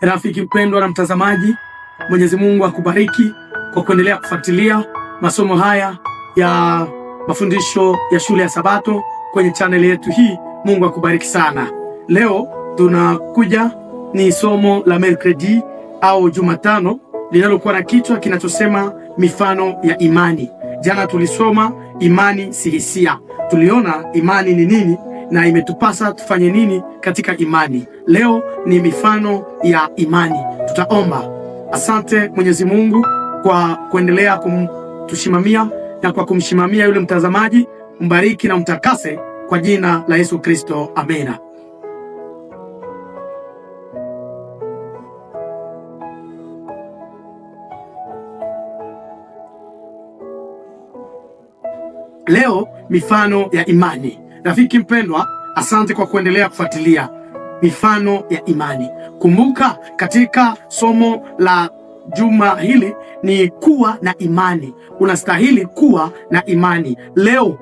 Rafiki mpendwa na mtazamaji, Mwenyezi Mungu akubariki kwa kuendelea kufuatilia masomo haya ya mafundisho ya shule ya Sabato kwenye channel yetu hii. Mungu akubariki sana. Leo tunakuja ni somo la Mercredi au Jumatano linalokuwa na kichwa kinachosema mifano ya imani. Jana tulisoma imani si hisia. Tuliona imani ni nini na imetupasa tufanye nini katika imani. Leo ni mifano ya imani. Tutaomba. Asante Mwenyezi Mungu kwa kuendelea kutushimamia na kwa kumshimamia yule mtazamaji. Mbariki na mtakase kwa jina la Yesu Kristo. Amena. Leo mifano ya imani. Rafiki mpendwa, asante kwa kuendelea kufuatilia mifano ya imani. Kumbuka katika somo la juma hili ni kuwa na imani. Unastahili kuwa na imani. Leo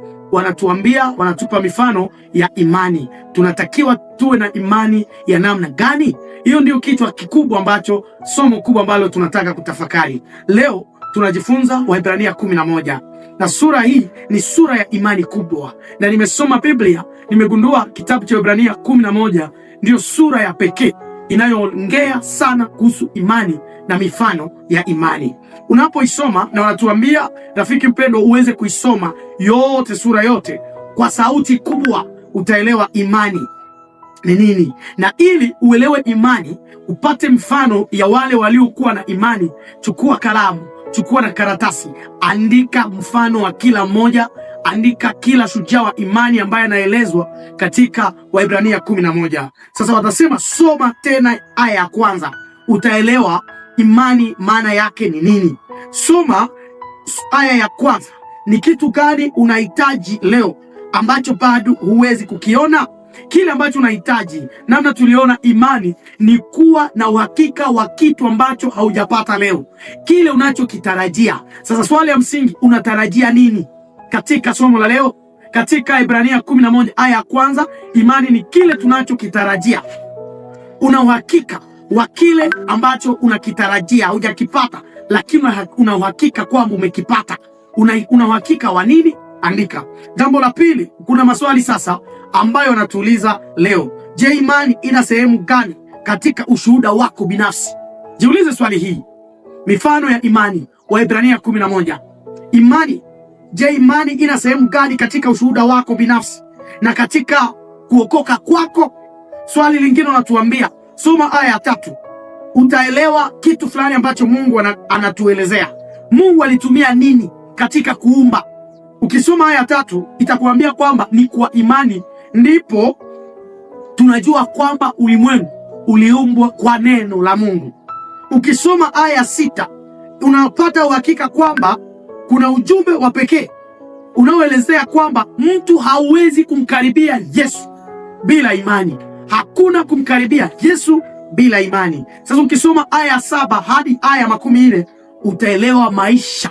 wanatupa mifano ya imani. Tunatakiwa tuwe na imani ya namna gani? Hiyo ndio kichwa kikubwa ambacho, somo kubwa ambalo tunataka kutafakari. Leo tunajifunza Waebrania 11. Na sura hii ni sura ya imani kubwa. Na nimesoma Biblia, nimegundua kitabu cha Waebrania 11 ndio sura ya pekee inayoongea sana kuhusu imani na mifano ya imani. Unapoisoma, na wanatuambia rafiki mpendwa uweze kuisoma yote, sura yote kwa sauti kubwa, utaelewa imani ni nini. Na ili uelewe imani, upate mfano ya wale waliokuwa na imani, chukua kalamu, chukua na karatasi, andika mfano wa kila mmoja, andika kila shujaa wa imani ambaye anaelezwa katika Waebrania 11. Sasa watasema soma tena aya ya kwanza, utaelewa imani maana yake ni nini. Soma aya ya kwanza. Ni kitu gani unahitaji leo ambacho bado huwezi kukiona? Kile ambacho unahitaji, namna tuliona imani ni kuwa na uhakika wa kitu ambacho haujapata leo, kile unachokitarajia. Sasa swali ya msingi, unatarajia nini katika somo la leo? Katika Ibrania 11 aya ya kwanza, imani ni kile tunachokitarajia. Una uhakika wa kile ambacho unakitarajia, hujakipata, lakini una uhakika kwamba umekipata. Una uhakika wa nini? Andika. Jambo la pili, kuna maswali sasa ambayo anatuuliza leo. Je, imani ina sehemu gani katika ushuhuda wako binafsi? Jiulize swali hii. Mifano ya imani, Waebrania 11. Je, imani ina sehemu gani katika ushuhuda wako binafsi na katika kuokoka kwako? Swali lingine unatuambia, soma aya ya 3. Utaelewa kitu fulani ambacho Mungu anatuelezea. Mungu alitumia nini katika kuumba? Ukisoma aya 3 itakuambia kwamba ni kwa imani ndipo tunajua kwamba ulimwengu uliumbwa kwa neno la Mungu. Ukisoma aya 6 unapata uhakika kwamba kuna ujumbe wa pekee unaoelezea kwamba mtu hauwezi kumkaribia Yesu bila imani. Hakuna kumkaribia Yesu bila imani. Sasa ukisoma aya 7 hadi aya 14 utaelewa maisha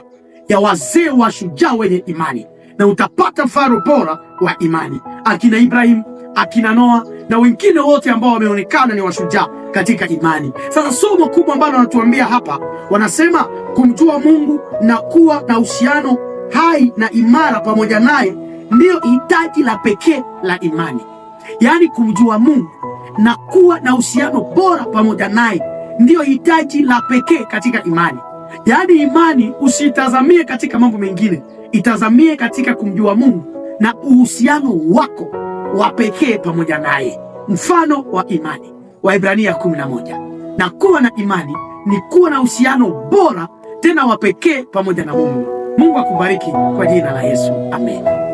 ya wazee wa shujaa wenye imani, na utapata mfano bora wa imani, akina Ibrahim, akina Noa na wengine wote ambao wameonekana ni washujaa katika imani. Sasa somo kubwa ambalo wanatuambia hapa, wanasema kumjua Mungu na kuwa na uhusiano hai na imara pamoja naye ndiyo hitaji la pekee la imani. Yaani kumjua Mungu na kuwa na uhusiano bora pamoja naye ndiyo hitaji la pekee katika imani. Yaani imani usitazamie katika mambo mengine, itazamie katika kumjua Mungu na uhusiano wako wa pekee pamoja naye. Mfano wa imani, Waebrania 11. Na kuwa na imani ni kuwa na uhusiano bora tena wa pekee pamoja na Mungu. Mungu akubariki kwa jina la Yesu. Amen.